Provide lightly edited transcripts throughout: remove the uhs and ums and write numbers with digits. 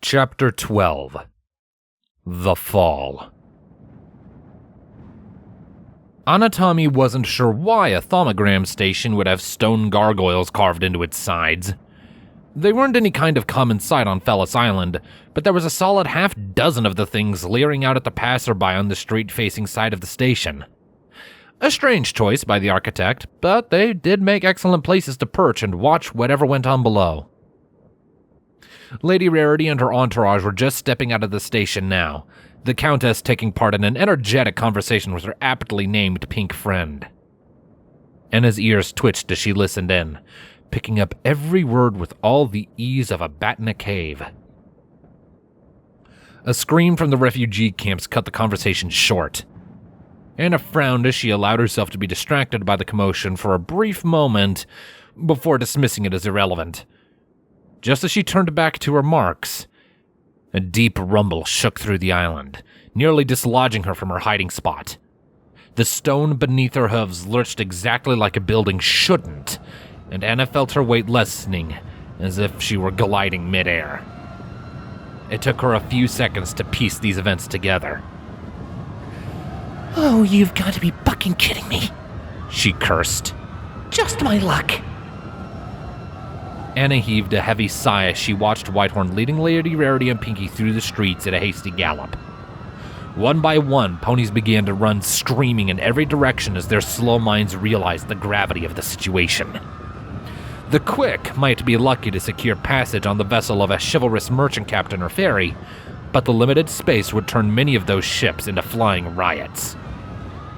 Chapter 12. The Fall. Anatomy wasn't sure why a thaumagram station would have stone gargoyles carved into its sides. They weren't any kind of common sight on Fellis Island, but there was a solid half-dozen of the things leering out at the passerby on the street-facing side of the station. A strange choice by the architect, but they did make excellent places to perch and watch whatever went on below. Lady Rarity and her entourage were just stepping out of the station now, the Countess taking part in an energetic conversation with her aptly named pink friend. Anna's ears twitched as she listened in, picking up every word with all the ease of a bat in a cave. A scream from the refugee camps cut the conversation short. Anna frowned as she allowed herself to be distracted by the commotion for a brief moment before dismissing it as irrelevant. Just as she turned back to her marks, a deep rumble shook through the island, nearly dislodging her from her hiding spot. The stone beneath her hooves lurched exactly like a building shouldn't, and Anna felt her weight lessening, as if she were gliding midair. It took her a few seconds to piece these events together. "Oh, you've got to be fucking kidding me," she cursed. "Just my luck." Anna heaved a heavy sigh as she watched Whitehorn leading Lady Rarity and Pinkie through the streets at a hasty gallop. One by one, ponies began to run screaming in every direction as their slow minds realized the gravity of the situation. The quick might be lucky to secure passage on the vessel of a chivalrous merchant captain or ferry, but the limited space would turn many of those ships into flying riots.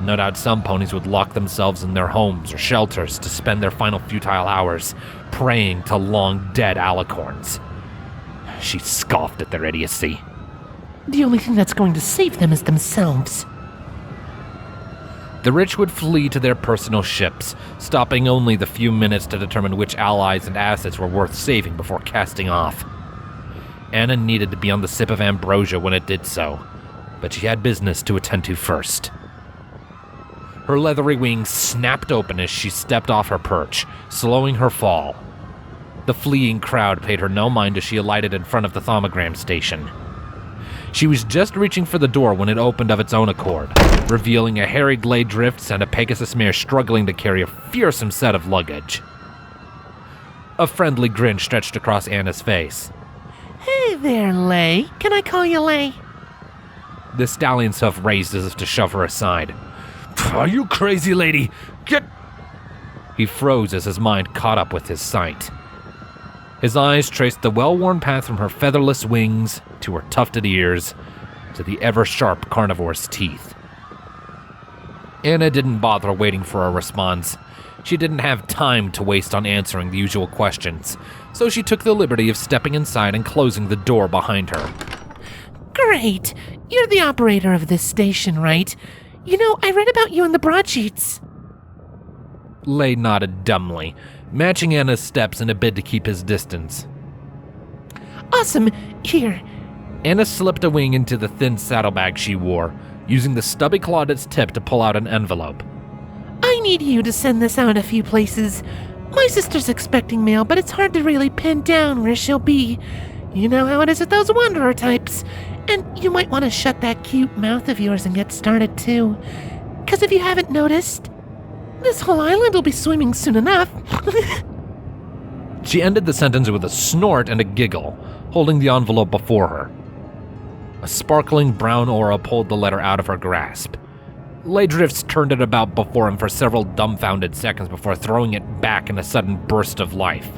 No doubt some ponies would lock themselves in their homes or shelters to spend their final futile hours praying to long-dead alicorns. She scoffed at their idiocy. The only thing that's going to save them is themselves. The rich would flee to their personal ships, stopping only the few minutes to determine which allies and assets were worth saving before casting off. Anna needed to be on the sip of ambrosia when it did so, but she had business to attend to first. Her leathery wings snapped open as she stepped off her perch, slowing her fall. The fleeing crowd paid her no mind as she alighted in front of the thaumagram station. She was just reaching for the door when it opened of its own accord, revealing a harried Lay Drifts and a Pegasus mare struggling to carry a fearsome set of luggage. A friendly grin stretched across Anna's face. "Hey there, Lay. Can I call you Lay?" The stallion's hoof raised as if to shove her aside. "Are you crazy, lady? Get—" He froze as his mind caught up with his sight. His eyes traced the well-worn path from her featherless wings to her tufted ears to the ever-sharp carnivore's teeth. Anna didn't bother waiting for a response. She didn't have time to waste on answering the usual questions, so she took the liberty of stepping inside and closing the door behind her. "Great. You're the operator of this station, right? You know, I read about you in the broadsheets." Lay nodded dumbly, matching Anna's steps in a bid to keep his distance. "Awesome. Here." Anna slipped a wing into the thin saddlebag she wore, using the stubby claw at its tip to pull out an envelope. "I need you to send this out a few places. My sister's expecting mail, but it's hard to really pin down where she'll be. You know how it is with those wanderer types. And you might want to shut that cute mouth of yours and get started too. 'Cause if you haven't noticed, this whole island will be swimming soon enough." She ended the sentence with a snort and a giggle, holding the envelope before her. A sparkling brown aura pulled the letter out of her grasp. Lay Drifts turned it about before him for several dumbfounded seconds before throwing it back in a sudden burst of life.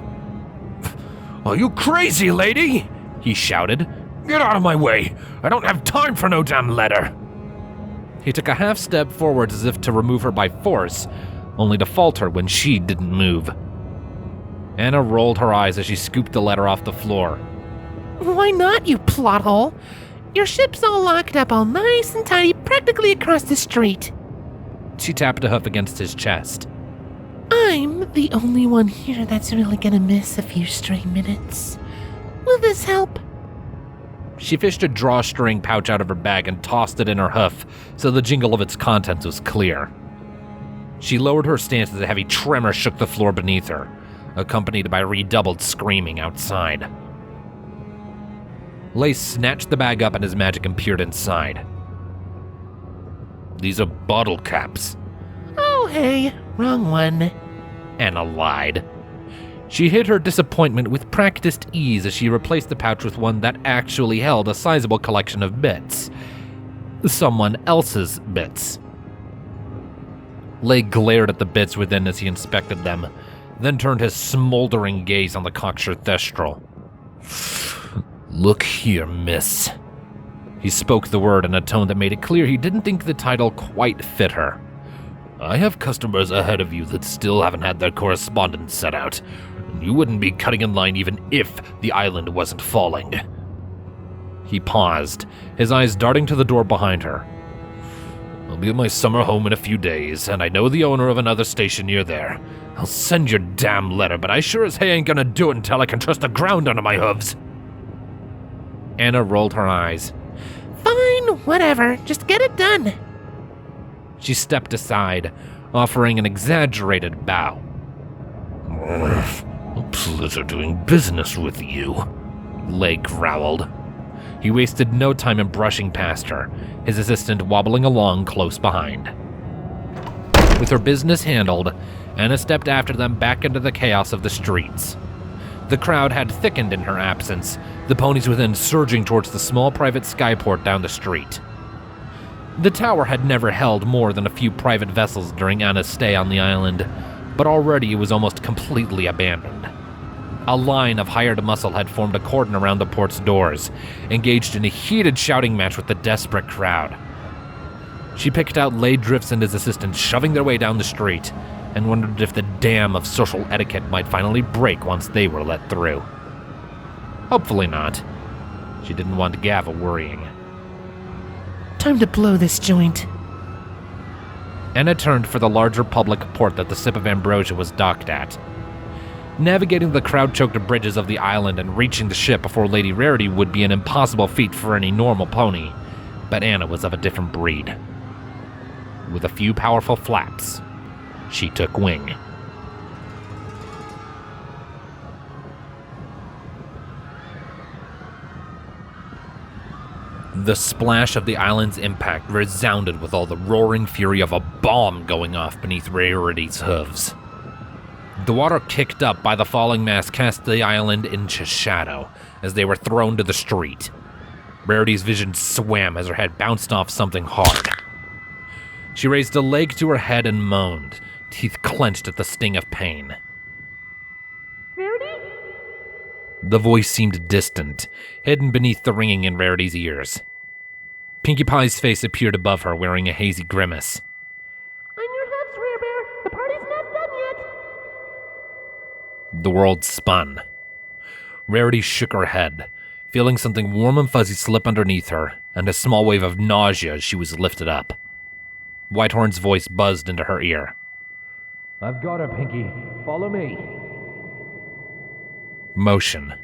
"Are you crazy, lady?" he shouted. "Get out of my way! I don't have time for no damn letter!" He took a half step forwards as if to remove her by force, only to falter when she didn't move. Anna rolled her eyes as she scooped the letter off the floor. "Why not, you plot hole? Your ship's all locked up all nice and tidy practically across the street." She tapped a hoof against his chest. "I'm the only one here that's really gonna miss a few stray minutes. Will this help?" She fished a drawstring pouch out of her bag and tossed it in her hoof so the jingle of its contents was clear. She lowered her stance as a heavy tremor shook the floor beneath her, accompanied by redoubled screaming outside. Lair snatched the bag up and his magic and peered inside. "These are bottle caps." Oh, hey, wrong one. Anna lied. She hid her disappointment with practiced ease as she replaced the pouch with one that actually held a sizable collection of bits. Someone else's bits. Lair glared at the bits within as he inspected them, then turned his smoldering gaze on the cocksure thestral. "Look here, miss." He spoke the word in a tone that made it clear he didn't think the title quite fit her. "I have customers ahead of you that still haven't had their correspondence set out. You wouldn't be cutting in line even if the island wasn't falling." He paused, his eyes darting to the door behind her. "I'll be at my summer home in a few days, and I know the owner of another station near there. I'll send your damn letter, but I sure as hey ain't gonna do it until I can trust the ground under my hooves." Anna rolled her eyes. Fine, whatever, just get it done. She stepped aside, offering an exaggerated bow. "A pleasure doing business with you," Lair growled. He wasted no time in brushing past her, his assistant wobbling along close behind. With her business handled, Anna stepped after them back into the chaos of the streets. The crowd had thickened in her absence, the ponies within surging towards the small private skyport down the street. The tower had never held more than a few private vessels during Anna's stay on the island, but already it was almost completely abandoned. A line of hired muscle had formed a cordon around the port's doors, engaged in a heated shouting match with the desperate crowd. She picked out Lair Drifts and his assistant shoving their way down the street, and wondered if the dam of social etiquette might finally break once they were let through. Hopefully not. She didn't want Gava worrying. Time to blow this joint. Anna turned for the larger public port that the Sip of Ambrosia was docked at. Navigating the crowd-choked bridges of the island and reaching the ship before Lady Rarity would be an impossible feat for any normal pony, but Anna was of a different breed. With a few powerful flaps, she took wing. The splash of the island's impact resounded with all the roaring fury of a bomb going off beneath Rarity's hooves. The water kicked up by the falling mass cast the island into shadow as they were thrown to the street. Rarity's vision swam as her head bounced off something hard. She raised a leg to her head and moaned, teeth clenched at the sting of pain. Rarity? The voice seemed distant, hidden beneath the ringing in Rarity's ears. Pinkie Pie's face appeared above her, wearing a hazy grimace. On your hooves, Rare Bear. The party's not done yet. The world spun. Rarity shook her head, feeling something warm and fuzzy slip underneath her, and a small wave of nausea as she was lifted up. Whitehorn's voice buzzed into her ear. "I've got her, Pinkie. Follow me." Motion.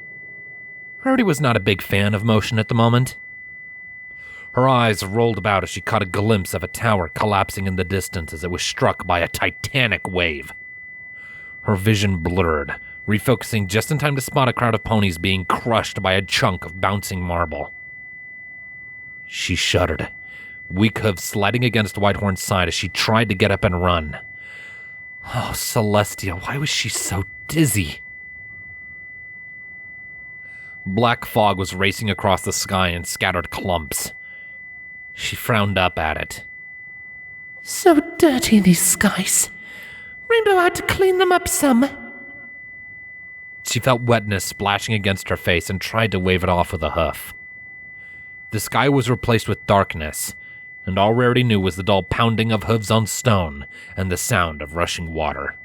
Rarity was not a big fan of motion at the moment. Her eyes rolled about as she caught a glimpse of a tower collapsing in the distance as it was struck by a titanic wave. Her vision blurred, refocusing just in time to spot a crowd of ponies being crushed by a chunk of bouncing marble. She shuddered, weak hooves sliding against Whitehorn's side as she tried to get up and run. Oh, Celestia, why was she so dizzy? Black fog was racing across the sky in scattered clumps. She frowned up at it. So dirty, these skies. Rainbow had to clean them up some. She felt wetness splashing against her face and tried to wave it off with a hoof. The sky was replaced with darkness, and all Rarity knew was the dull pounding of hooves on stone and the sound of rushing water.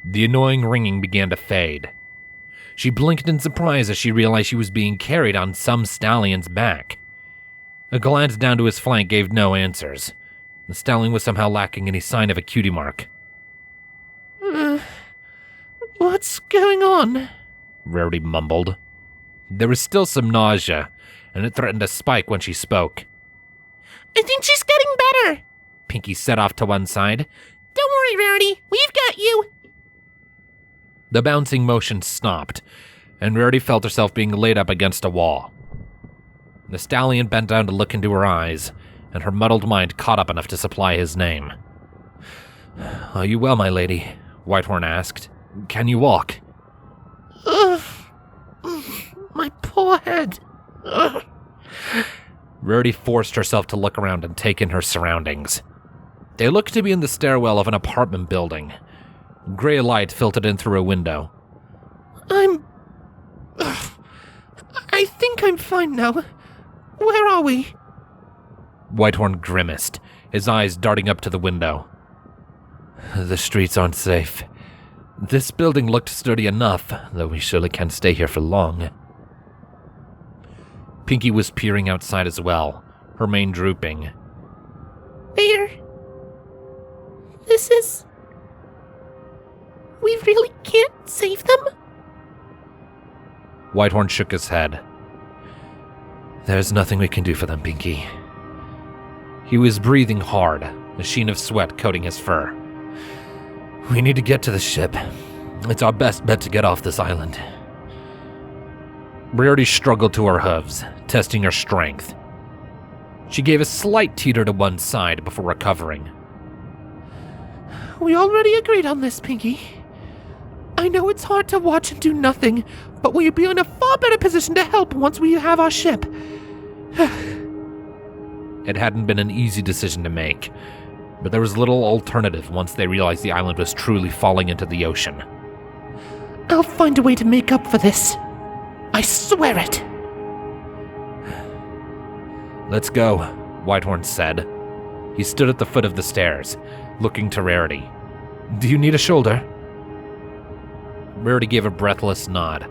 The annoying ringing began to fade. She blinked in surprise as she realized she was being carried on some stallion's back. A glance down to his flank gave no answers. The stallion was somehow lacking any sign of a cutie mark. What's going on? Rarity mumbled. There was still some nausea, and it threatened to spike when she spoke. I think she's getting better. Pinkie set off to one side. Don't worry, Rarity. We've got you. The bouncing motion stopped, and Rarity felt herself being laid up against a wall. The stallion bent down to look into her eyes, and her muddled mind caught up enough to supply his name. "Are you well, my lady?" Whitehorn asked. "Can you walk?" My poor head. Rarity forced herself to look around and take in her surroundings. They looked to be in the stairwell of an apartment building. Gray light filtered in through a window. I think I'm fine now. Where are we? Whitehorn grimaced, his eyes darting up to the window. "The streets aren't safe. This building looked sturdy enough, though we surely can't stay here for long." Pinkie was peering outside as well, her mane drooping. There. We really can't save them? Whitehorn shook his head. "There's nothing we can do for them, Pinkie." He was breathing hard, a sheen of sweat coating his fur. "We need to get to the ship. It's our best bet to get off this island." Rarity struggled to her hooves, testing her strength. She gave a slight teeter to one side before recovering. We already agreed on this, Pinkie. I know it's hard to watch and do nothing, but we'll be in a far better position to help once we have our ship. It hadn't been an easy decision to make, but there was little alternative once they realized the island was truly falling into the ocean. I'll find a way to make up for this. I swear it. "Let's go," Whitehorn said. He stood at the foot of the stairs, looking to Rarity. "Do you need a shoulder?" Rarity gave a breathless nod,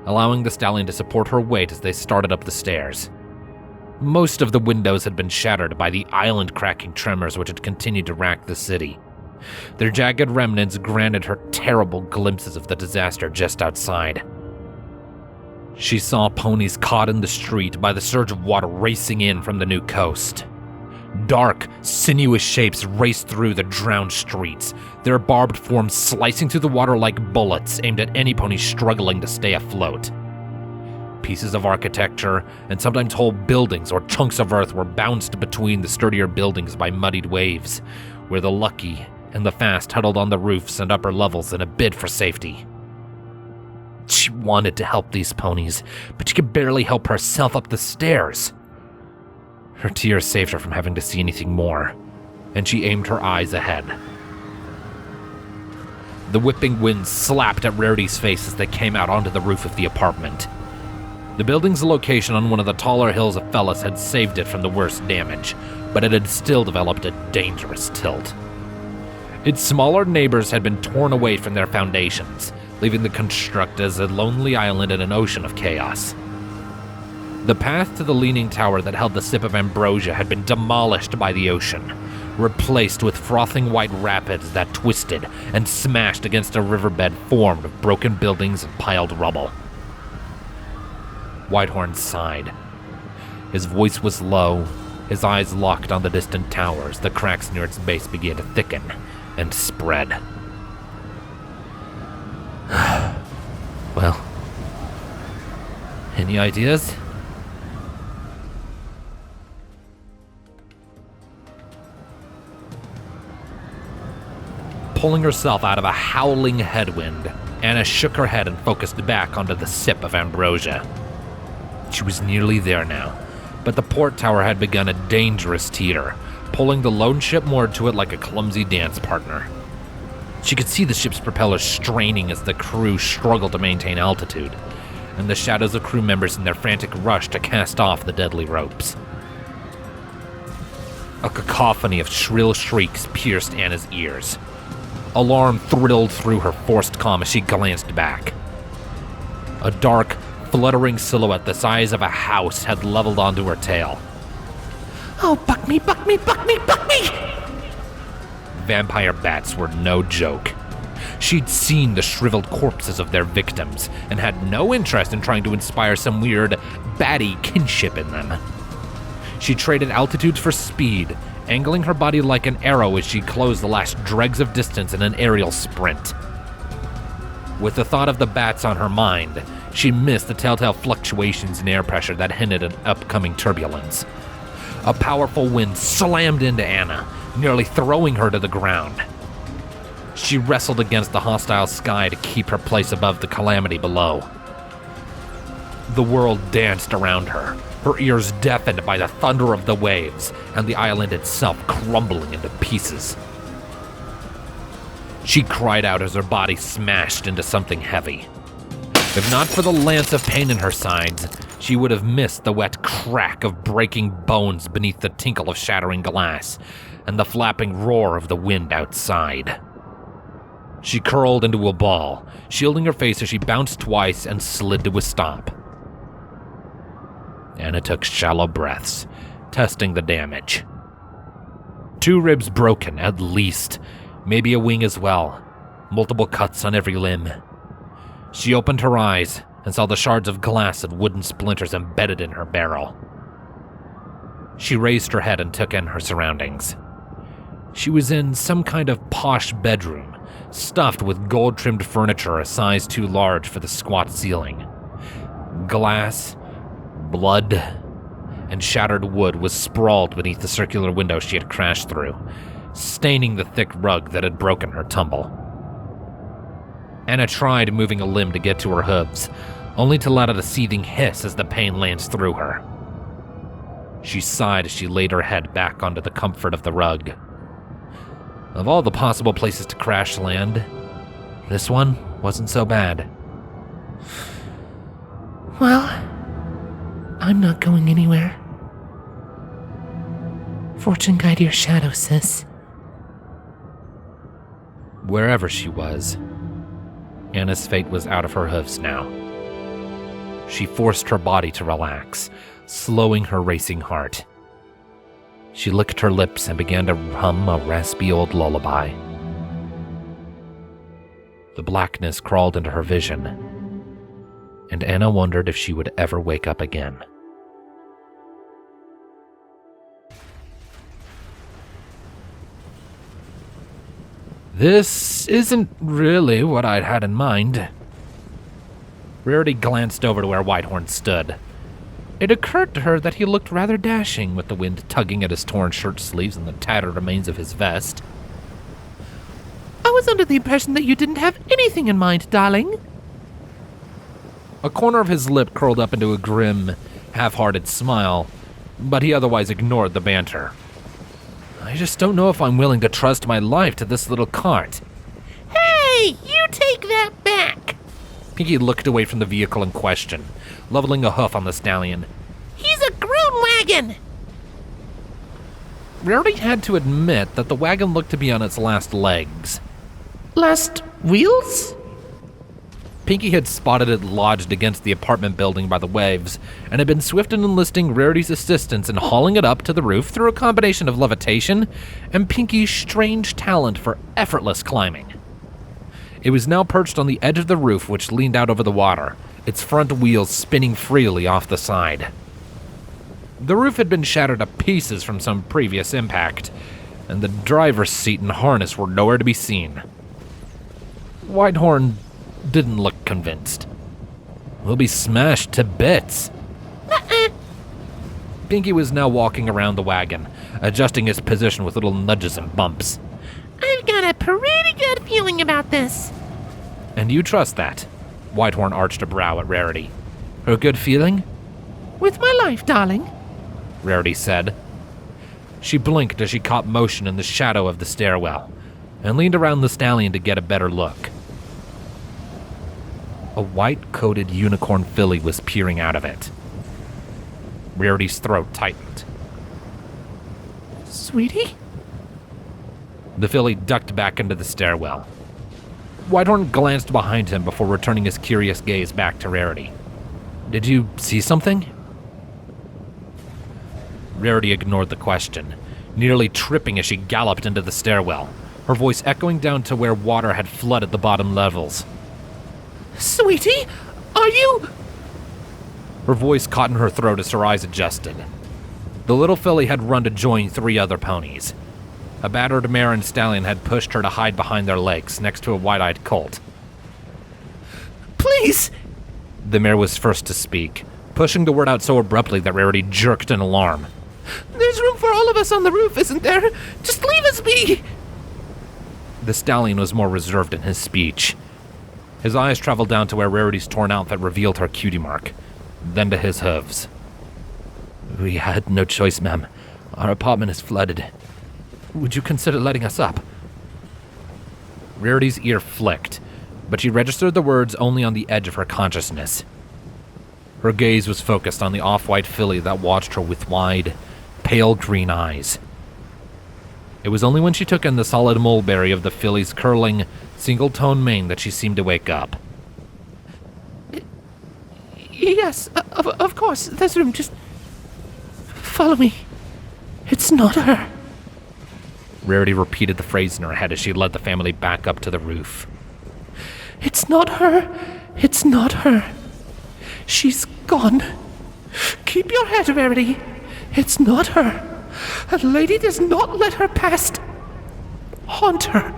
allowing the stallion to support her weight as they started up the stairs. Most of the windows had been shattered by the island-cracking tremors which had continued to rack the city. Their jagged remnants granted her terrible glimpses of the disaster just outside. She saw ponies caught in the street by the surge of water racing in from the new coast. Dark, sinuous shapes raced through the drowned streets, their barbed forms slicing through the water like bullets aimed at any pony struggling to stay afloat. Pieces of architecture, and sometimes whole buildings or chunks of earth were bounced between the sturdier buildings by muddied waves, where the lucky and the fast huddled on the roofs and upper levels in a bid for safety. She wanted to help these ponies, but she could barely help herself up the stairs. Her tears saved her from having to see anything more, and she aimed her eyes ahead. The whipping wind slapped at Rarity's face as they came out onto the roof of the apartment. The building's location on one of the taller hills of Fellis had saved it from the worst damage, but it had still developed a dangerous tilt. Its smaller neighbors had been torn away from their foundations, leaving the construct as a lonely island in an ocean of chaos. The path to the leaning tower that held the sip of ambrosia had been demolished by the ocean, replaced with frothing white rapids that twisted and smashed against a riverbed formed of broken buildings and piled rubble. Whitehorn sighed. His voice was low, his eyes locked on the distant towers. The cracks near its base began to thicken and spread. Well, any ideas? Pulling herself out of a howling headwind, Anna shook her head and focused back onto the sip of ambrosia. She was nearly there now, but the port tower had begun a dangerous teeter, pulling the lone ship moored to it like a clumsy dance partner. She could see the ship's propellers straining as the crew struggled to maintain altitude, and the shadows of crew members in their frantic rush to cast off the deadly ropes. A cacophony of shrill shrieks pierced Anna's ears. Alarm thrilled through her forced calm as she glanced back. A dark, fluttering silhouette the size of a house had leveled onto her tail. Oh, buck me, buck me, buck me, buck me! Vampire bats were no joke. She'd seen the shriveled corpses of their victims and had no interest in trying to inspire some weird, batty kinship in them. She traded altitudes for speed, angling her body like an arrow as she closed the last dregs of distance in an aerial sprint. With the thought of the bats on her mind, She missed the telltale fluctuations in air pressure that hinted at upcoming turbulence. A powerful wind slammed into Anna, nearly throwing her to the ground. She wrestled against the hostile sky to keep her place above the calamity below. The world danced around her, her ears deafened by the thunder of the waves and the island itself crumbling into pieces. She cried out as her body smashed into something heavy. If not for the lance of pain in her sides, she would have missed the wet crack of breaking bones beneath the tinkle of shattering glass and the flapping roar of the wind outside. She curled into a ball, shielding her face as she bounced twice and slid to a stop. Anna took shallow breaths, testing the damage. 2 ribs broken, at least. Maybe a wing as well. Multiple cuts on every limb. She opened her eyes and saw the shards of glass and wooden splinters embedded in her barrel. She raised her head and took in her surroundings. She was in some kind of posh bedroom, stuffed with gold-trimmed furniture a size too large for the squat ceiling. Glass, blood, and shattered wood was sprawled beneath the circular window she had crashed through, staining the thick rug that had broken her tumble. Anna tried moving a limb to get to her hooves, only to let out a seething hiss as the pain lanced through her. She sighed as she laid her head back onto the comfort of the rug. Of all the possible places to crash land, this one wasn't so bad. Well, I'm not going anywhere. Fortune guide your shadow, sis. Wherever she was, Anna's fate was out of her hoofs now. She forced her body to relax, slowing her racing heart. She licked her lips and began to hum a raspy old lullaby. The blackness crawled into her vision, and Anna wondered if she would ever wake up again. This isn't really what I'd had in mind. Rarity glanced over to where Whitehorn stood. It occurred to her that he looked rather dashing, with the wind tugging at his torn shirt sleeves and the tattered remains of his vest. I was under the impression that you didn't have anything in mind, darling. A corner of his lip curled up into a grim, half-hearted smile, but he otherwise ignored the banter. I just don't know if I'm willing to trust my life to this little cart. Hey, you take that back! Pinkie looked away from the vehicle in question, leveling a hoof on the stallion. He's a groom wagon! Rarity had to admit that the wagon looked to be on its last legs. Last wheels? Pinkie had spotted it lodged against the apartment building by the waves, and had been swift in enlisting Rarity's assistance in hauling it up to the roof through a combination of levitation and Pinkie's strange talent for effortless climbing. It was now perched on the edge of the roof, which leaned out over the water, its front wheels spinning freely off the side. The roof had been shattered to pieces from some previous impact, and the driver's seat and harness were nowhere to be seen. Whitehorn didn't look convinced. We'll be smashed to bits. Pinkie was now walking around the wagon, adjusting his position with little nudges and bumps. I've got a pretty good feeling about this. And you trust that? Whitehorn arched a brow at Rarity. A good feeling? With my life, darling, Rarity said. She blinked as she caught motion in the shadow of the stairwell, and leaned around the stallion to get a better look. A white-coated unicorn filly was peering out of it. Rarity's throat tightened. Sweetie? The filly ducked back into the stairwell. Whitehorn glanced behind him before returning his curious gaze back to Rarity. Did you see something? Rarity ignored the question, nearly tripping as she galloped into the stairwell, her voice echoing down to where water had flooded the bottom levels. Sweetie, are you... Her voice caught in her throat as her eyes adjusted. The little filly had run to join 3 other ponies. A battered mare and stallion had pushed her to hide behind their legs next to a wide-eyed colt. Please! The mayor was first to speak, pushing the word out so abruptly that Rarity jerked in alarm. There's room for all of us on the roof, isn't there? Just leave us be! The stallion was more reserved in his speech. His eyes traveled down to where Rarity's torn outfit revealed her cutie mark, then to his hooves. We had no choice, ma'am. Our apartment is flooded. Would you consider letting us up? Rarity's ear flicked, but she registered the words only on the edge of her consciousness. Her gaze was focused on the off-white filly that watched her with wide, pale green eyes. It was only when she took in the solid mulberry of the filly's curling, single-tone mane that she seemed to wake up. Yes, of course, there's room. Just follow me. It's not her. Rarity repeated the phrase in her head as she led the family back up to the roof. It's not her. It's not her. She's gone. Keep your head, Rarity. It's not her. A lady does not let her past haunt her.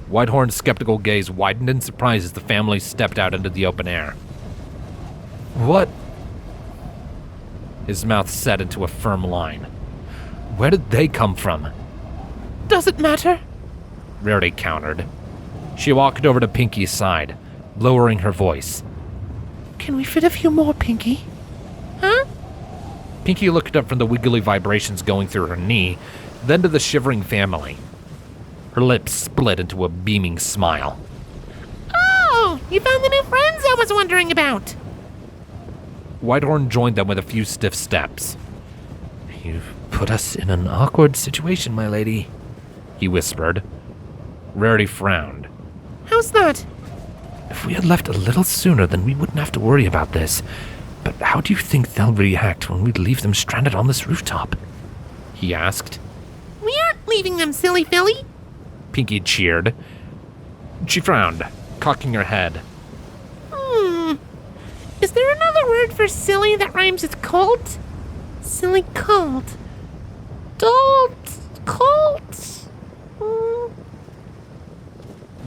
Whitehorn's skeptical gaze widened in surprise as the family stepped out into the open air. What? His mouth set into a firm line. Where did they come from? Does it matter? Rarity countered. She walked over to Pinkie's side, lowering her voice. Can we fit a few more, Pinkie? Huh? Pinkie looked up from the wiggly vibrations going through her knee, then to the shivering family. Her lips split into a beaming smile. Oh, you found the new friends I was wondering about. Whitehorn joined them with a few stiff steps. You've put us in an awkward situation, my lady, he whispered. Rarity frowned. How's that? If we had left a little sooner, then we wouldn't have to worry about this. But how do you think they'll react when we leave them stranded on this rooftop? He asked. We aren't leaving them, silly filly. Pinkie cheered. She frowned, cocking her head. Is there another word for silly that rhymes with colt? Silly colt. Dolt. Colt.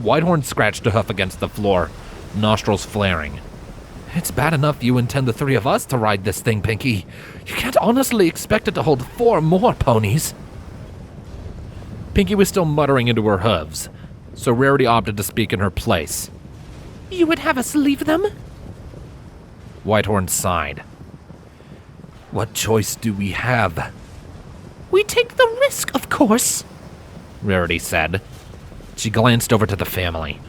Whitehorn scratched a hoof against the floor, nostrils flaring. It's bad enough you intend the three of us to ride this thing, Pinkie. You can't honestly expect it to hold 4 more ponies. Pinkie was still muttering into her hooves, so Rarity opted to speak in her place. You would have us leave them? Whitehorn sighed. What choice do we have? We take the risk, of course, Rarity said. She glanced over to the family.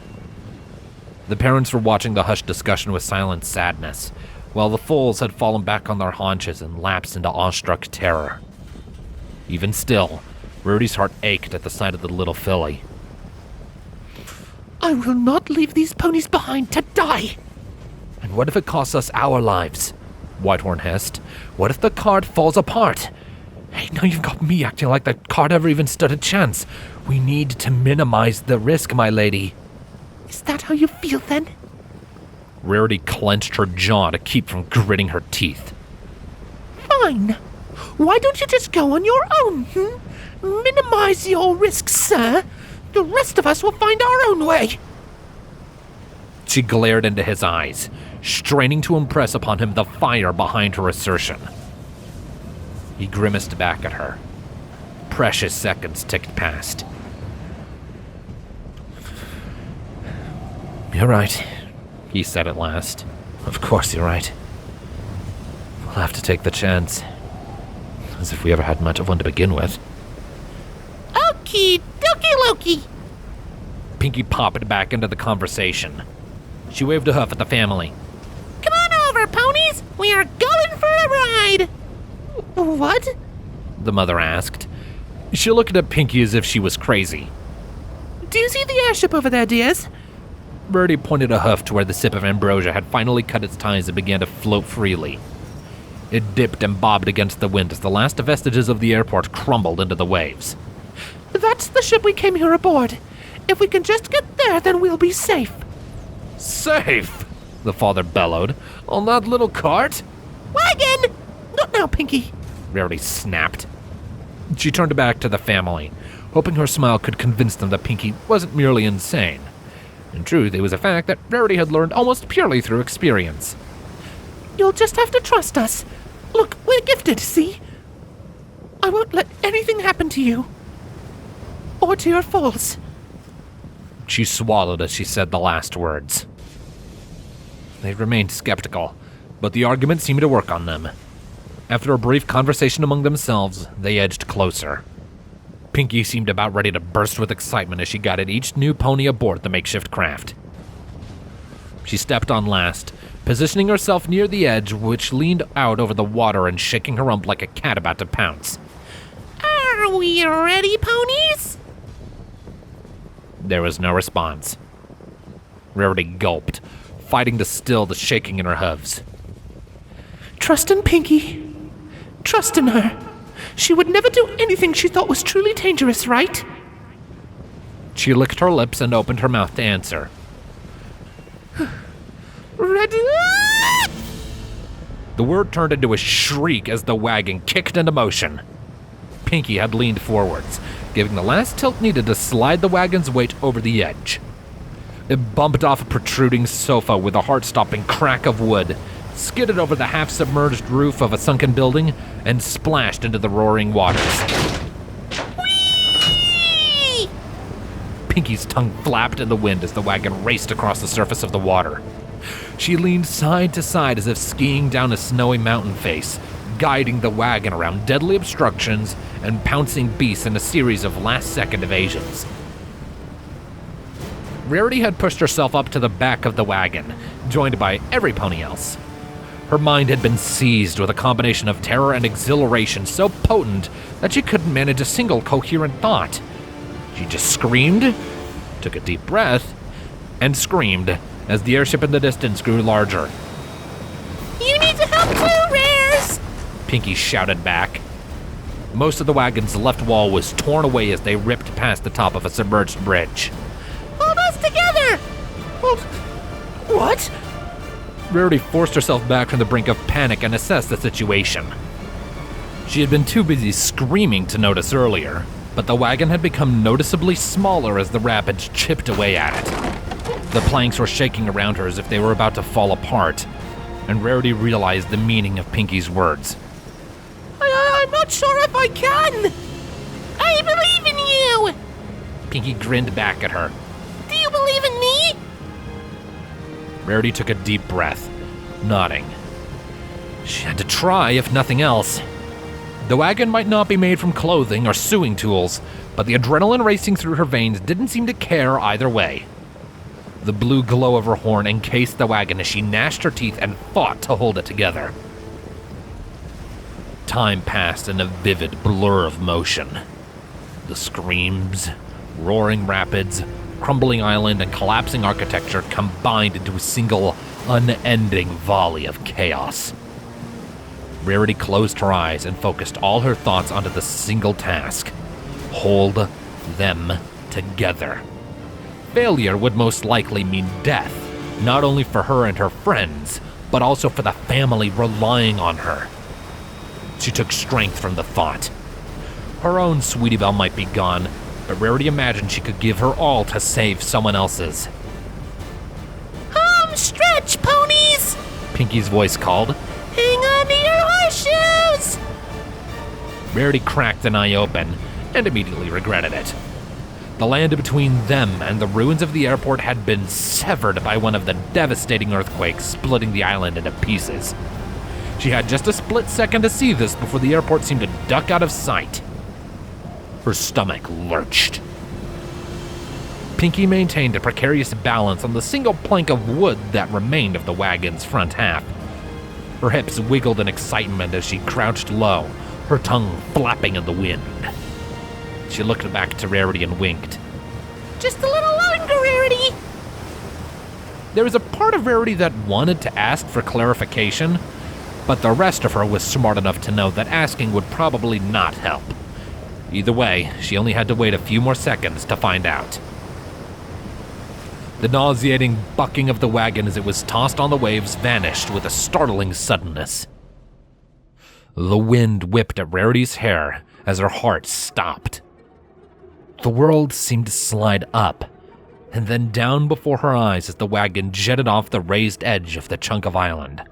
The parents were watching the hushed discussion with silent sadness, while the foals had fallen back on their haunches and lapsed into awestruck terror. Even still, Rarity's heart ached at the sight of the little filly. I will not leave these ponies behind to die. And what if it costs us our lives? Whitehorn hissed. What if the cart falls apart? Hey, now you've got me acting like the cart ever even stood a chance. We need to minimize the risk, my lady. Is that how you feel, then? Rarity clenched her jaw to keep from gritting her teeth. Fine. Why don't you just go on your own, Minimize your risks, sir. The rest of us will find our own way. She glared into his eyes, straining to impress upon him the fire behind her assertion. He grimaced back at her. Precious seconds ticked past. You're right, he said at last. Of course you're right. We'll have to take the chance. As if we ever had much of one to begin with. Okie dokie Loki. Pinkie popped back into the conversation. She waved a hoof at the family. Come on over, ponies. We are going for a ride. What? The mother asked. She looked at Pinkie as if she was crazy. Do you see the airship over there, dears? Rarity pointed a hoof to where the sip of ambrosia had finally cut its ties and began to float freely. It dipped and bobbed against the wind as the last vestiges of the airport crumbled into the waves. That's the ship we came here aboard. If we can just get there, then we'll be safe. Safe? The father bellowed. On that little cart? Wagon! Not now, Pinkie. Rarity snapped. She turned back to the family, hoping her smile could convince them that Pinkie wasn't merely insane. In truth, it was a fact that Rarity had learned almost purely through experience. You'll just have to trust us. Look, we're gifted, see? I won't let anything happen to you. Or to your foals. She swallowed as she said the last words. They remained skeptical, but the argument seemed to work on them. After a brief conversation among themselves, they edged closer. Pinkie seemed about ready to burst with excitement as she guided each new pony aboard the makeshift craft. She stepped on last, positioning herself near the edge, which leaned out over the water and shaking her rump like a cat about to pounce. Are we ready, ponies? There was no response. Rarity gulped, fighting to still the shaking in her hooves. Trust in Pinkie. Trust in her. She would never do anything she thought was truly dangerous, right? She licked her lips and opened her mouth to answer. Ready? The word turned into a shriek as the wagon kicked into motion. Pinkie had leaned forwards, giving the last tilt needed to slide the wagon's weight over the edge. It bumped off a protruding sofa with a heart-stopping crack of wood, skidded over the half-submerged roof of a sunken building, and splashed into the roaring waters. Whee! Pinkie's tongue flapped in the wind as the wagon raced across the surface of the water. She leaned side to side as if skiing down a snowy mountain face, guiding the wagon around deadly obstructions and pouncing beasts in a series of last-second evasions. Rarity had pushed herself up to the back of the wagon, joined by every pony else. Her mind had been seized with a combination of terror and exhilaration so potent that she couldn't manage a single coherent thought. She just screamed, took a deep breath, and screamed as the airship in the distance grew larger. You need to help too, Rares! Pinkie shouted back. Most of the wagon's left wall was torn away as they ripped past the top of a submerged bridge. Hold us together! What? Rarity forced herself back from the brink of panic and assessed the situation. She had been too busy screaming to notice earlier, but the wagon had become noticeably smaller as the rapids chipped away at it. The planks were shaking around her as if they were about to fall apart, and Rarity realized the meaning of Pinkie's words. I'm not sure if I can! I believe in you! Pinkie grinned back at her. Do you believe in me? Rarity took a deep breath, nodding. She had to try, if nothing else. The wagon might not be made from clothing or sewing tools, but the adrenaline racing through her veins didn't seem to care either way. The blue glow of her horn encased the wagon as she gnashed her teeth and fought to hold it together. Time passed in a vivid blur of motion. The screams, roaring rapids, crumbling island, and collapsing architecture combined into a single, unending volley of chaos. Rarity closed her eyes and focused all her thoughts onto the single task: hold them together. Failure would most likely mean death, not only for her and her friends, but also for the family relying on her. She took strength from the thought. Her own Sweetie Belle might be gone, but Rarity imagined she could give her all to save someone else's. Home stretch, ponies! Pinkie's voice called. Hang on to your horseshoes! Rarity cracked an eye open and immediately regretted it. The land between them and the ruins of the airport had been severed by one of the devastating earthquakes, splitting the island into pieces. She had just a split second to see this before the airport seemed to duck out of sight. Her stomach lurched. Pinkie maintained a precarious balance on the single plank of wood that remained of the wagon's front half. Her hips wiggled in excitement as she crouched low, her tongue flapping in the wind. She looked back to Rarity and winked. Just a little longer, Rarity! There was a part of Rarity that wanted to ask for clarification, but the rest of her was smart enough to know that asking would probably not help. Either way, she only had to wait a few more seconds to find out. The nauseating bucking of the wagon as it was tossed on the waves vanished with a startling suddenness. The wind whipped at Rarity's hair as her heart stopped. The world seemed to slide up, and then down before her eyes as the wagon jetted off the raised edge of the chunk of island,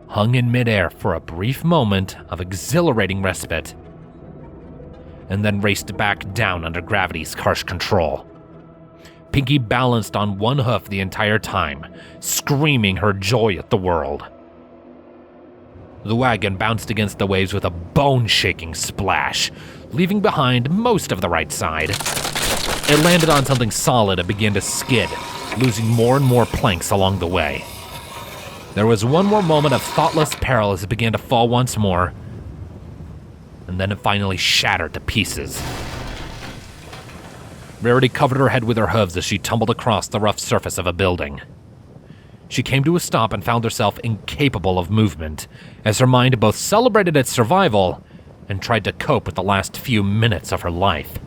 hung in midair for a brief moment of exhilarating respite, and then raced back down under gravity's harsh control. Pinkie balanced on one hoof the entire time, screaming her joy at the world. The wagon bounced against the waves with a bone-shaking splash, leaving behind most of the right side. It landed on something solid and began to skid, losing more and more planks along the way. There was one more moment of thoughtless peril as it began to fall once more, and then it finally shattered to pieces. Rarity covered her head with her hooves as she tumbled across the rough surface of a building. She came to a stop and found herself incapable of movement, as her mind both celebrated its survival and tried to cope with the last few minutes of her life.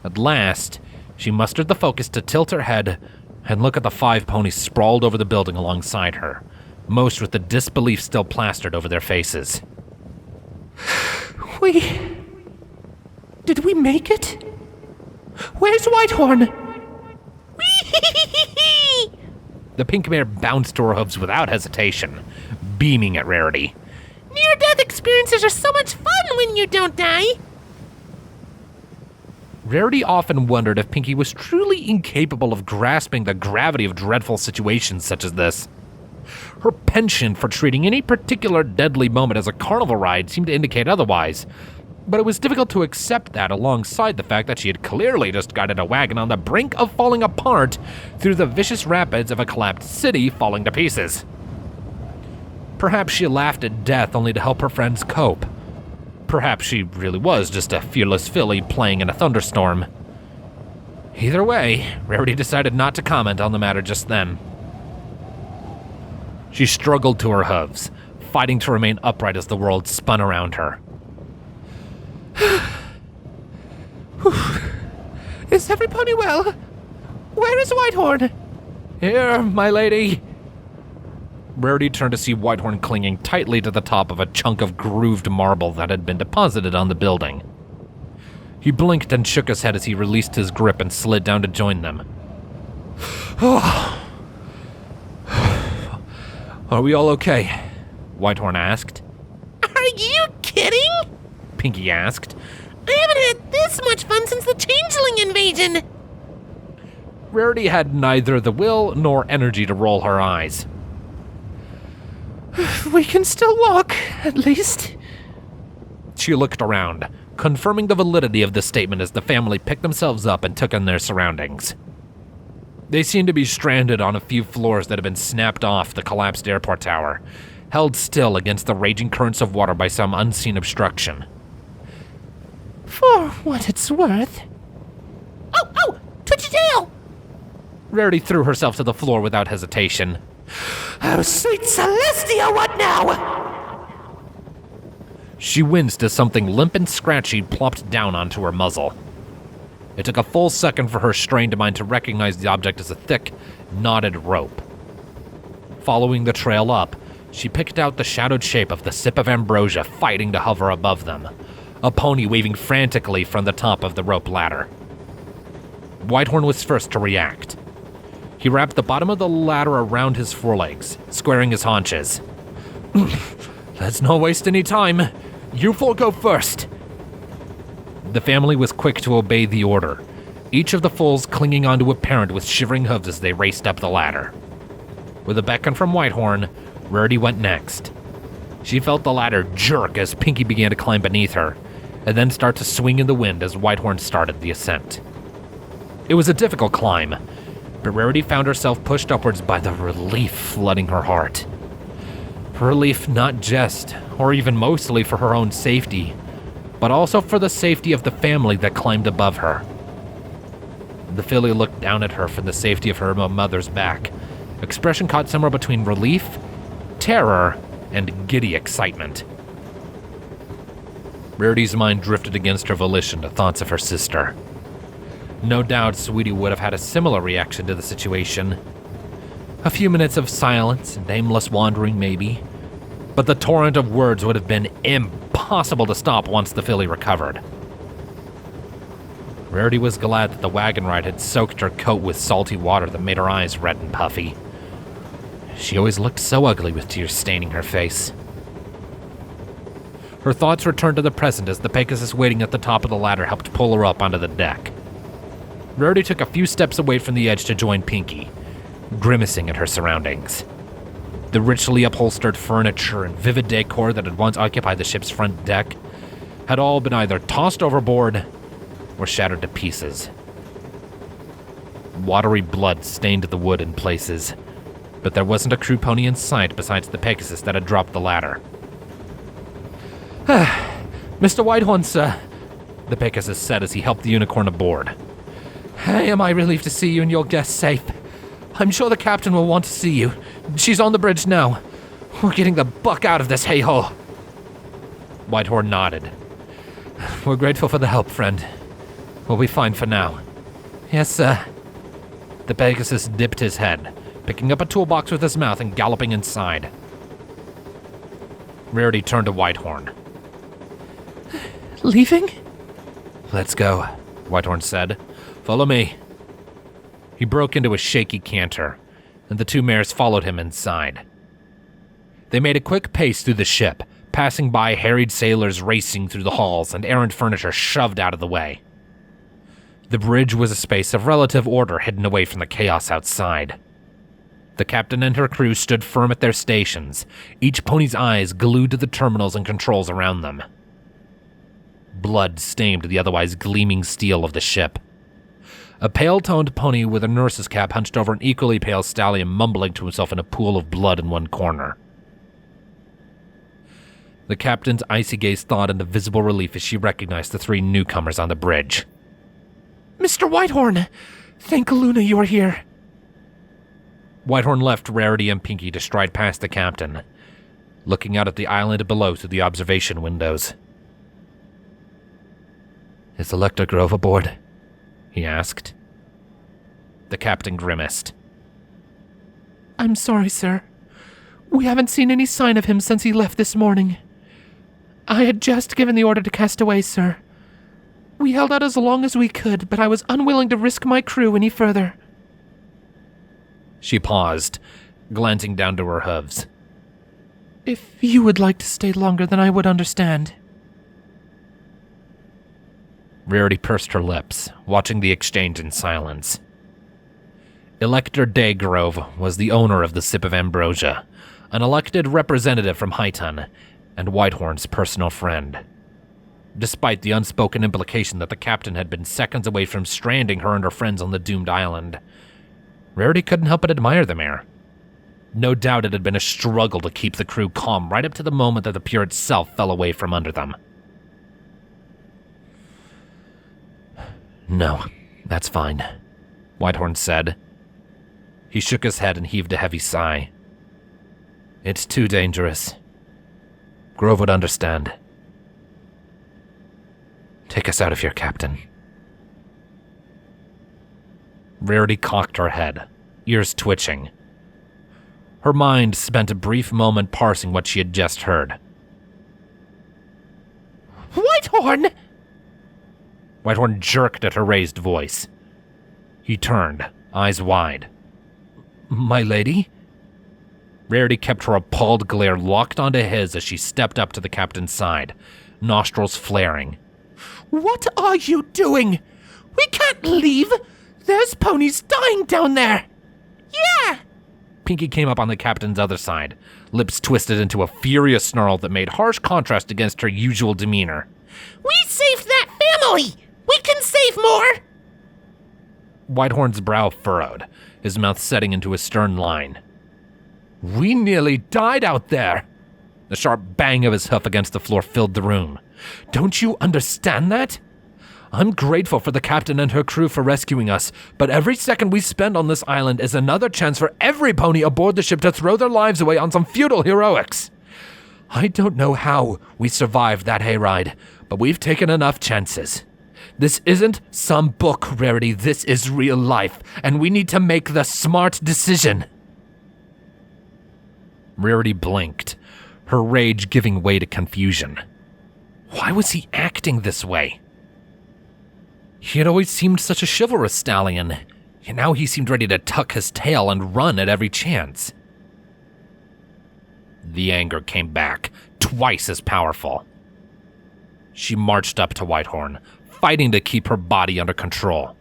At last, she mustered the focus to tilt her head and look at the 5 ponies sprawled over the building alongside her, most with the disbelief still plastered over their faces. Did we make it? Where's Whitehorn? The pink mare bounced to her hooves without hesitation, beaming at Rarity. Near-death experiences are so much fun when you don't die. Rarity often wondered if Pinkie was truly incapable of grasping the gravity of dreadful situations such as this. Her penchant for treating any particular deadly moment as a carnival ride seemed to indicate otherwise, but it was difficult to accept that alongside the fact that she had clearly just guided a wagon on the brink of falling apart through the vicious rapids of a collapsed city falling to pieces. Perhaps she laughed at death only to help her friends cope. Perhaps she really was just a fearless filly playing in a thunderstorm. Either way, Rarity decided not to comment on the matter just then. She struggled to her hooves, fighting to remain upright as the world spun around her. Is everybody well? Where is Whitehorn? Here, my lady. Rarity turned to see Whitehorn clinging tightly to the top of a chunk of grooved marble that had been deposited on the building. He blinked and shook his head as he released his grip and slid down to join them. Are we all okay? Whitehorn asked. Are you kidding? Pinkie asked. I haven't had this much fun since the Changeling invasion. Rarity had neither the will nor energy to roll her eyes. We can still walk, at least. She looked around, confirming the validity of the statement as the family picked themselves up and took in their surroundings. They seemed to be stranded on a few floors that had been snapped off the collapsed airport tower, held still against the raging currents of water by some unseen obstruction. For what it's worth. Oh, touch your tail! Rarity threw herself to the floor without hesitation. Oh, sweet Celestia, what now? She winced as something limp and scratchy plopped down onto her muzzle. It took a full second for her strained mind to recognize the object as a thick, knotted rope. Following the trail up, she picked out the shadowed shape of the sip of ambrosia fighting to hover above them, a pony waving frantically from the top of the rope ladder. Whitehorn was first to react. He wrapped the bottom of the ladder around his forelegs, squaring his haunches. Let's not waste any time. You four go first. The family was quick to obey the order, each of the foals clinging onto a parent with shivering hooves as they raced up the ladder. With a beckon from Whitehorn, Rarity went next. She felt the ladder jerk as Pinkie began to climb beneath her, and then start to swing in the wind as Whitehorn started the ascent. It was a difficult climb, but Rarity found herself pushed upwards by the relief flooding her heart. Relief not just, or even mostly for her own safety, but also for the safety of the family that climbed above her. The filly looked down at her from the safety of her mother's back, expression caught somewhere between relief, terror, and giddy excitement. Rarity's mind drifted against her volition to thoughts of her sister. No doubt Sweetie would have had a similar reaction to the situation. A few minutes of silence and aimless wandering maybe, but the torrent of words would have been impossible to stop once the filly recovered. Rarity was glad that the wagon ride had soaked her coat with salty water that made her eyes red and puffy. She always looked so ugly with tears staining her face. Her thoughts returned to the present as the Pegasus waiting at the top of the ladder helped pull her up onto the deck. Rarity took a few steps away from the edge to join Pinkie, grimacing at her surroundings. The richly upholstered furniture and vivid decor that had once occupied the ship's front deck had all been either tossed overboard or shattered to pieces. Watery blood stained the wood in places, but there wasn't a crew pony in sight besides the Pegasus that had dropped the ladder. Mr. Whitehorn, sir, the Pegasus said as he helped the unicorn aboard. Am I relieved to see you and your guests safe? I'm sure the captain will want to see you. She's on the bridge now. We're getting the buck out of this hay-hole. Whitehorn nodded. We're grateful for the help, friend. We'll be fine for now. Yes, sir. The Pegasus dipped his head, picking up a toolbox with his mouth and galloping inside. Rarity turned to Whitehorn. Leaving? Let's go, Whitehorn said. Follow me. He broke into a shaky canter, and the two mares followed him inside. They made a quick pace through the ship, passing by harried sailors racing through the halls and errant furniture shoved out of the way. The bridge was a space of relative order hidden away from the chaos outside. The captain and her crew stood firm at their stations, each pony's eyes glued to the terminals and controls around them. Blood stained the otherwise gleaming steel of the ship. A pale-toned pony with a nurse's cap hunched over an equally pale stallion mumbling to himself in a pool of blood in one corner. The captain's icy gaze thawed into visible relief as she recognized the three newcomers on the bridge. Mr. Whitehorn, thank Luna you are here. Whitehorn left Rarity and Pinkie to stride past the captain, looking out at the island below through the observation windows. Is the Lecter Grove aboard? He asked. The captain grimaced. I'm sorry, sir. We haven't seen any sign of him since he left this morning. I had just given the order to cast away, sir. We held out as long as we could, but I was unwilling to risk my crew any further. She paused, glancing down to her hooves. If you would like to stay longer, then I would understand. Rarity pursed her lips, watching the exchange in silence. Elector Daygrove was the owner of the Sip of Ambrosia, an elected representative from Highton, and Whitehorn's personal friend. Despite the unspoken implication that the captain had been seconds away from stranding her and her friends on the doomed island, Rarity couldn't help but admire the mare. No doubt it had been a struggle to keep the crew calm right up to the moment that the pier itself fell away from under them. No, that's fine, Whitehorn said. He shook his head and heaved a heavy sigh. It's too dangerous. Grove would understand. Take us out of here, Captain. Rarity cocked her head, ears twitching. Her mind spent a brief moment parsing what she had just heard. Whitehorn! Whitehorn jerked at her raised voice. He turned, eyes wide. My lady? Rarity kept her appalled glare locked onto his as she stepped up to the captain's side, nostrils flaring. What are you doing? We can't leave! There's ponies dying down there! Yeah! Pinkie came up on the captain's other side, lips twisted into a furious snarl that made harsh contrast against her usual demeanor. We saved that family! We can save more! Whitehorn's brow furrowed, his mouth setting into a stern line. We nearly died out there! The sharp bang of his hoof against the floor filled the room. Don't you understand that? I'm grateful for the captain and her crew for rescuing us, but every second we spend on this island is another chance for every pony aboard the ship to throw their lives away on some futile heroics. I don't know how we survived that hayride, but we've taken enough chances. This isn't some book, Rarity, this is real life, and we need to make the smart decision. Rarity blinked, her rage giving way to confusion. Why was he acting this way? He had always seemed such a chivalrous stallion, and now he seemed ready to tuck his tail and run at every chance. The anger came back, twice as powerful. She marched up to Whitehorn, fighting to keep her body under control.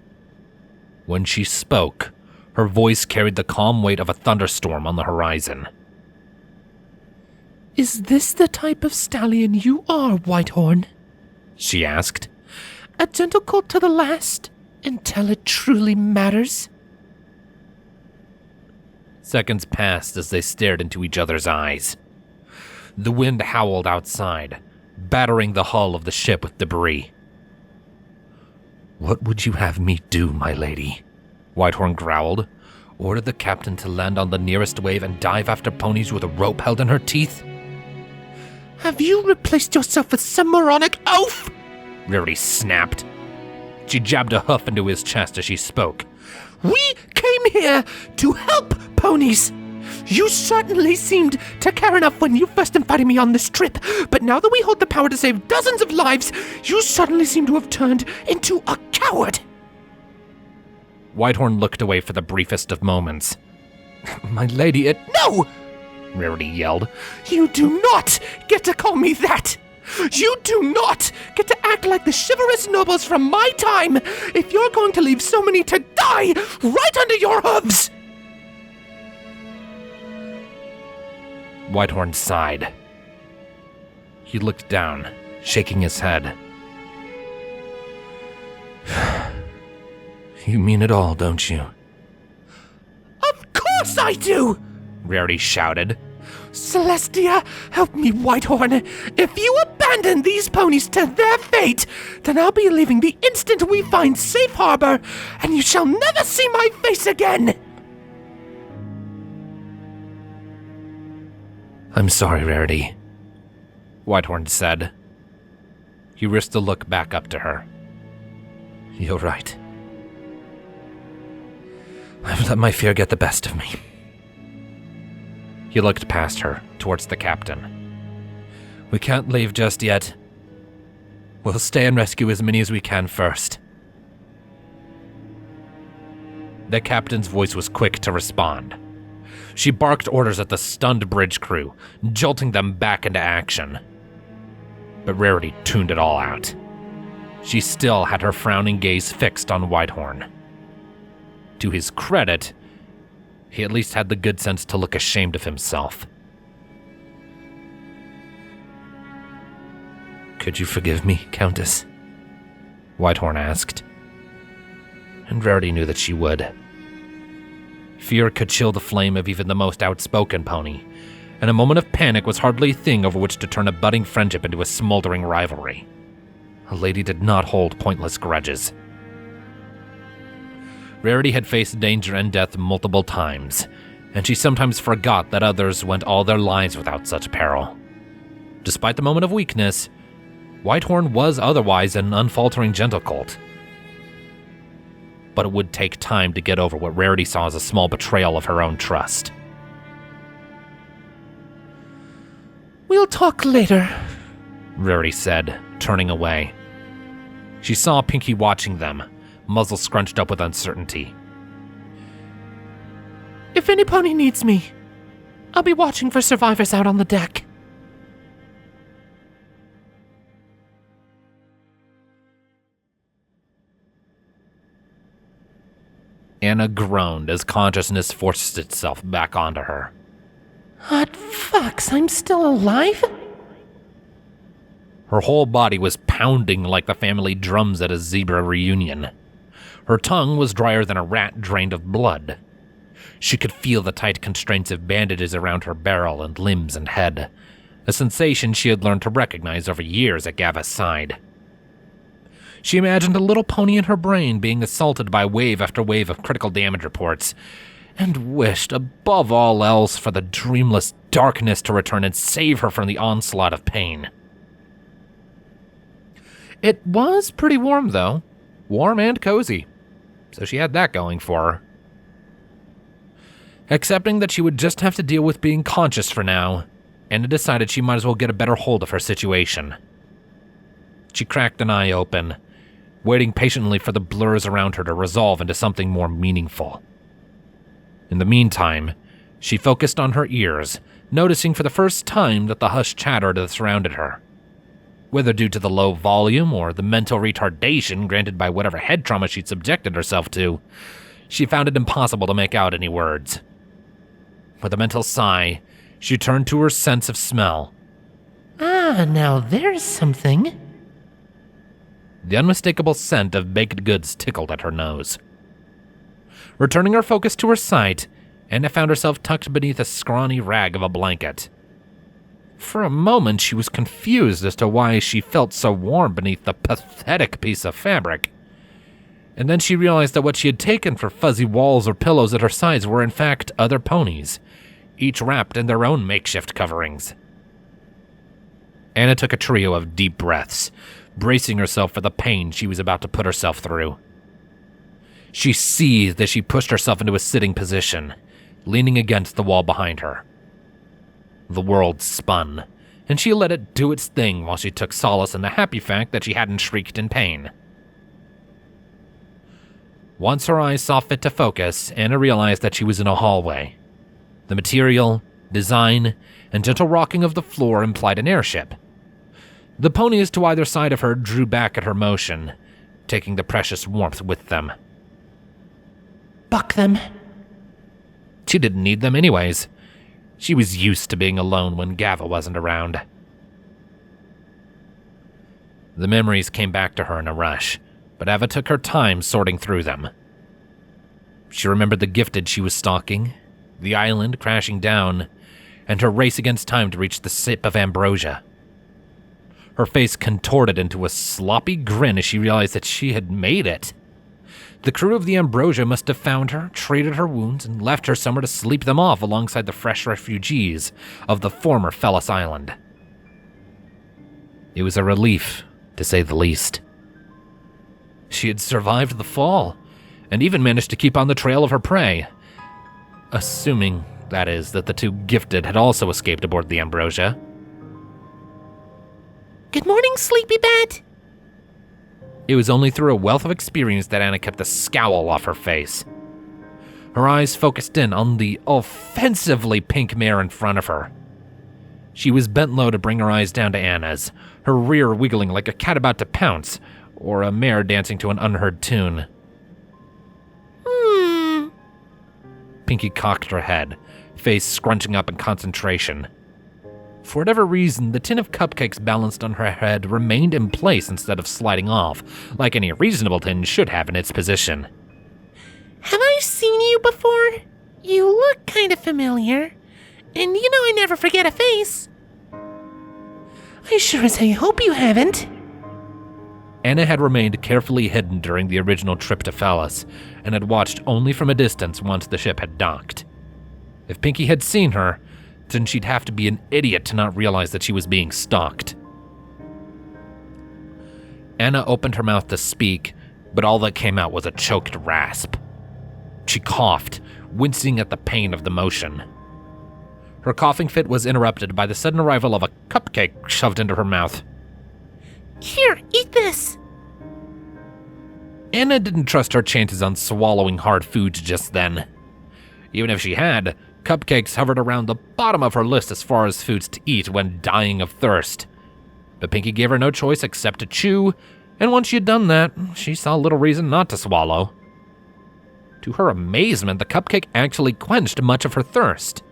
When she spoke, her voice carried the calm weight of a thunderstorm on the horizon. Is this the type of stallion you are, Whitehorn? She asked. A gentle colt to the last, until it truly matters? Seconds passed as they stared into each other's eyes. The wind howled outside, battering the hull of the ship with debris. "What would you have me do, my lady?" Whitehorn growled. "Order the captain to land on the nearest wave and dive after ponies with a rope held in her teeth?" Have you replaced yourself with some moronic oaf? Rarity snapped. She jabbed a hoof into his chest as she spoke. We came here to help ponies. You certainly seemed to care enough when you first invited me on this trip, but now that we hold the power to save dozens of lives, you suddenly seem to have turned into a coward. Whitehorn looked away for the briefest of moments. My lady, No! Rarity yelled. You do not get to call me that! You do not get to act like the chivalrous nobles from my time if you're going to leave so many to die right under your hooves! Whitehorn sighed. He looked down, shaking his head. You mean it all, don't you? Of course I do! Rarity shouted. Celestia, help me, Whitehorn. If you abandon these ponies to their fate, then I'll be leaving the instant we find safe harbor, and you shall never see my face again! I'm sorry, Rarity, Whitehorn said. He risked a look back up to her. You're right. I've let my fear get the best of me. He looked past her, towards the captain. We can't leave just yet. We'll stay and rescue as many as we can first. The captain's voice was quick to respond. She barked orders at the stunned bridge crew, jolting them back into action. But Rarity tuned it all out. She still had her frowning gaze fixed on Whitehorn. To his credit, he at least had the good sense to look ashamed of himself. Could you forgive me, Countess? Whitehorn asked. And Rarity knew that she would. Fear could chill the flame of even the most outspoken pony, and a moment of panic was hardly a thing over which to turn a budding friendship into a smoldering rivalry. A lady did not hold pointless grudges. Rarity had faced danger and death multiple times, and she sometimes forgot that others went all their lives without such peril. Despite the moment of weakness, Whitehorn was otherwise an unfaltering gentle colt. But it would take time to get over what Rarity saw as a small betrayal of her own trust. We'll talk later, Rarity said, turning away. She saw Pinkie watching them, muzzle scrunched up with uncertainty. If any pony needs me, I'll be watching for survivors out on the deck. Anna groaned as consciousness forced itself back onto her. Hot fucks, I'm still alive? Her whole body was pounding like the family drums at a zebra reunion. Her tongue was drier than a rat drained of blood. She could feel the tight constraints of bandages around her barrel and limbs and head, a sensation she had learned to recognize over years at Gava's side. She imagined a little pony in her brain being assaulted by wave after wave of critical damage reports, and wished above all else for the dreamless darkness to return and save her from the onslaught of pain. It was pretty warm, though. Warm and cozy. So she had that going for her. Accepting that she would just have to deal with being conscious for now, Anna decided she might as well get a better hold of her situation. She cracked an eye open, waiting patiently for the blurs around her to resolve into something more meaningful. In the meantime, she focused on her ears, noticing for the first time that the hushed chatter that surrounded her. Whether due to the low volume or the mental retardation granted by whatever head trauma she'd subjected herself to, she found it impossible to make out any words. With a mental sigh, she turned to her sense of smell. Ah, now there's something. The unmistakable scent of baked goods tickled at her nose. Returning her focus to her sight, Anna found herself tucked beneath a scrawny rag of a blanket. For a moment, she was confused as to why she felt so warm beneath the pathetic piece of fabric. And then she realized that what she had taken for fuzzy walls or pillows at her sides were in fact other ponies, each wrapped in their own makeshift coverings. Anna took a trio of deep breaths, bracing herself for the pain she was about to put herself through. She seethed as she pushed herself into a sitting position, leaning against the wall behind her. The world spun, and she let it do its thing while she took solace in the happy fact that she hadn't shrieked in pain. Once her eyes saw fit to focus, Anna realized that she was in a hallway. The material, design, and gentle rocking of the floor implied an airship. The ponies to either side of her drew back at her motion, taking the precious warmth with them. Buck them. She didn't need them anyways. She was used to being alone when Gava wasn't around. The memories came back to her in a rush, but Ava took her time sorting through them. She remembered the gifted she was stalking, the island crashing down, and her race against time to reach the sip of ambrosia. Her face contorted into a sloppy grin as she realized that she had made it. The crew of the Ambrosia must have found her, treated her wounds, and left her somewhere to sleep them off alongside the fresh refugees of the former Fellis Island. It was a relief, to say the least. She had survived the fall, and even managed to keep on the trail of her prey. Assuming, that is, that the two gifted had also escaped aboard the Ambrosia. Good morning, Sleepy Bat. It was only through a wealth of experience that Anna kept the scowl off her face. Her eyes focused in on the offensively pink mare in front of her. She was bent low to bring her eyes down to Anna's, her rear wiggling like a cat about to pounce, or a mare dancing to an unheard tune. Pinkie cocked her head, face scrunching up in concentration. For whatever reason, the tin of cupcakes balanced on her head remained in place instead of sliding off, like any reasonable tin should have in its position. Have I seen you before? You look kind of familiar. And you know I never forget a face. I sure as I hope you haven't. Anna had remained carefully hidden during the original trip to Fellis, and had watched only from a distance once the ship had docked. If Pinkie had seen her, then she'd have to be an idiot to not realize that she was being stalked. Anna opened her mouth to speak, but all that came out was a choked rasp. She coughed, wincing at the pain of the motion. Her coughing fit was interrupted by the sudden arrival of a cupcake shoved into her mouth. Here, eat this. Anna didn't trust her chances on swallowing hard foods just then. Even if she had, cupcakes hovered around the bottom of her list as far as foods to eat when dying of thirst. But Pinkie gave her no choice except to chew, and once she had done that, she saw little reason not to swallow. To her amazement, the cupcake actually quenched much of her thirst.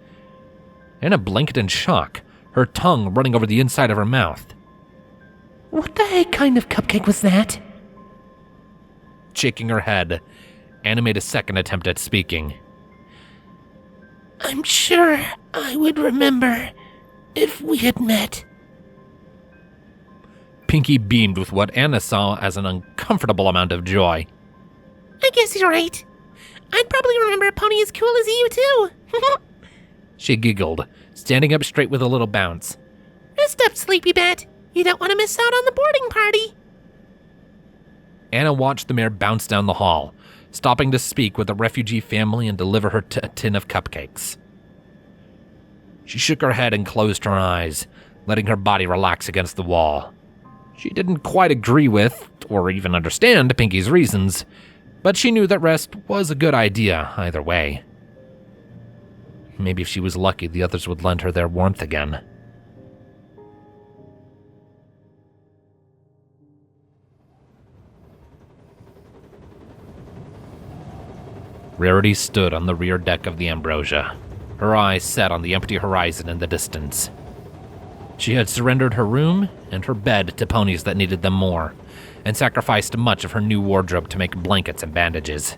Anna blinked in shock, her tongue running over the inside of her mouth. What the heck kind of cupcake was that? Shaking her head, Anna made a second attempt at speaking. I'm sure I would remember if we had met. Pinkie beamed with what Anna saw as an uncomfortable amount of joy. I guess you're right. I'd probably remember a pony as cool as you, too. She giggled, standing up straight with a little bounce. Rest up, Sleepy Bat. You don't want to miss out on the boarding party. Anna watched the mare bounce down the hall, stopping to speak with the refugee family and deliver her a tin of cupcakes. She shook her head and closed her eyes, letting her body relax against the wall. She didn't quite agree with, or even understand, Pinkie's reasons, but she knew that rest was a good idea either way. Maybe if she was lucky, the others would lend her their warmth again. Rarity stood on the rear deck of the Ambrosia, her eyes set on the empty horizon in the distance. She had surrendered her room and her bed to ponies that needed them more, and sacrificed much of her new wardrobe to make blankets and bandages.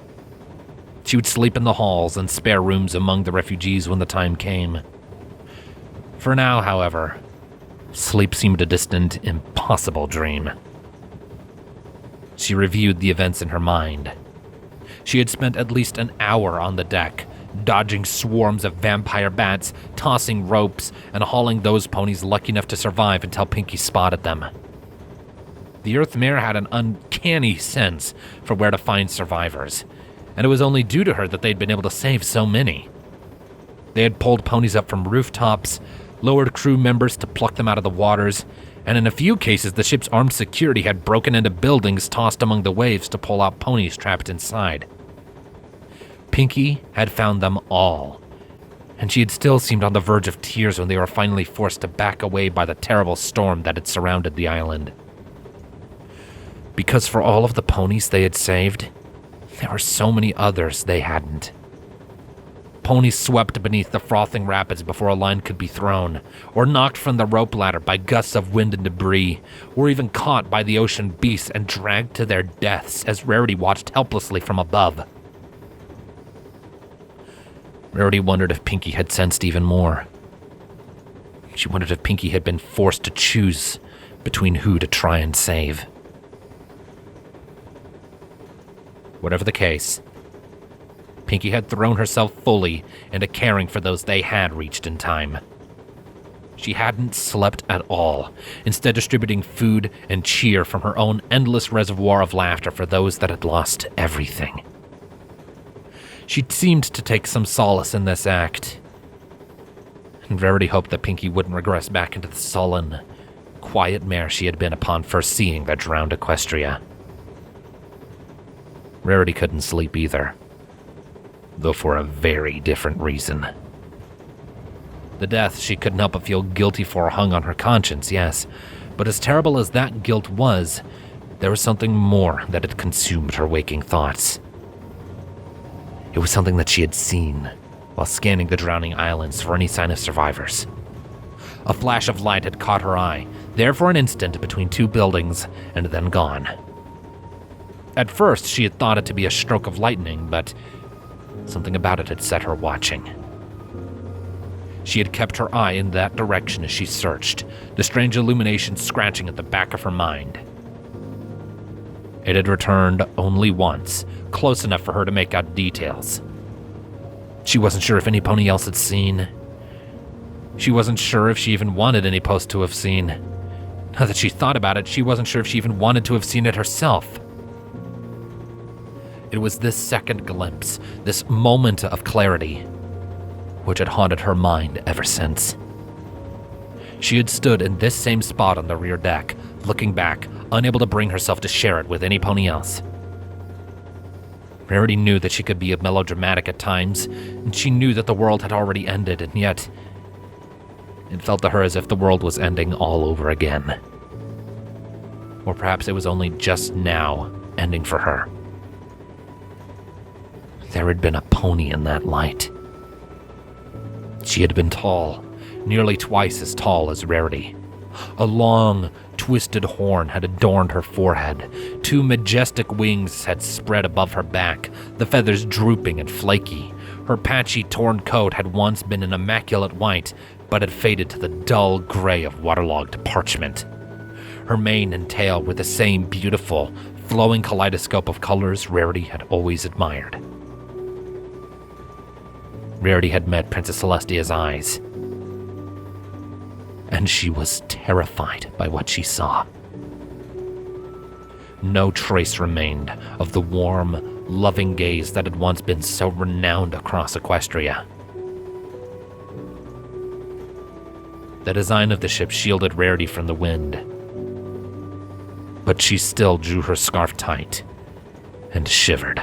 She would sleep in the halls and spare rooms among the refugees when the time came. For now, however, sleep seemed a distant, impossible dream. She reviewed the events in her mind. She had spent at least an hour on the deck, dodging swarms of vampire bats, tossing ropes, and hauling those ponies lucky enough to survive until Pinkie spotted them. The Earth Mare had an uncanny sense for where to find survivors, and it was only due to her that they'd been able to save so many. They had pulled ponies up from rooftops, lowered crew members to pluck them out of the waters, and in a few cases the ship's armed security had broken into buildings tossed among the waves to pull out ponies trapped inside. Pinkie had found them all, and she had still seemed on the verge of tears when they were finally forced to back away by the terrible storm that had surrounded the island. Because for all of the ponies they had saved, there were so many others they hadn't. Ponies swept beneath the frothing rapids before a line could be thrown, or knocked from the rope ladder by gusts of wind and debris, or even caught by the ocean beasts and dragged to their deaths as Rarity watched helplessly from above. Rarity wondered if Pinkie had sensed even more. She wondered if Pinkie had been forced to choose between who to try and save. Whatever the case, Pinkie had thrown herself fully into caring for those they had reached in time. She hadn't slept at all, instead distributing food and cheer from her own endless reservoir of laughter for those that had lost everything. She seemed to take some solace in this act, and Rarity hoped that Pinkie wouldn't regress back into the sullen, quiet mare she had been upon first seeing the drowned Equestria. Rarity couldn't sleep either, though for a very different reason. The death she couldn't help but feel guilty for hung on her conscience, yes, but as terrible as that guilt was, there was something more that had consumed her waking thoughts. It was something that she had seen while scanning the drowning islands for any sign of survivors. A flash of light had caught her eye, there for an instant between two buildings, and then gone. At first, she had thought it to be a stroke of lightning, but something about it had set her watching. She had kept her eye in that direction as she searched, the strange illumination scratching at the back of her mind. It had returned only once, close enough for her to make out details. She wasn't sure if any pony else had seen. She wasn't sure if she even wanted any post to have seen. Now that she thought about it, she wasn't sure if she even wanted to have seen it herself. It was this second glimpse, this moment of clarity, which had haunted her mind ever since. She had stood in this same spot on the rear deck, looking back, unable to bring herself to share it with any pony else. Rarity knew that she could be melodramatic at times, and she knew that the world had already ended, and yet it felt to her as if the world was ending all over again. Or perhaps it was only just now ending for her. There had been a pony in that light. She had been tall, nearly twice as tall as Rarity. A long, twisted horn had adorned her forehead. 2 majestic wings had spread above her back, the feathers drooping and flaky. Her patchy, torn coat had once been an immaculate white, but had faded to the dull gray of waterlogged parchment. Her mane and tail were the same beautiful, flowing kaleidoscope of colors Rarity had always admired. Rarity had met Princess Celestia's eyes, and she was terrified by what she saw. No trace remained of the warm, loving gaze that had once been so renowned across Equestria. The design of the ship shielded Rarity from the wind, but she still drew her scarf tight and shivered.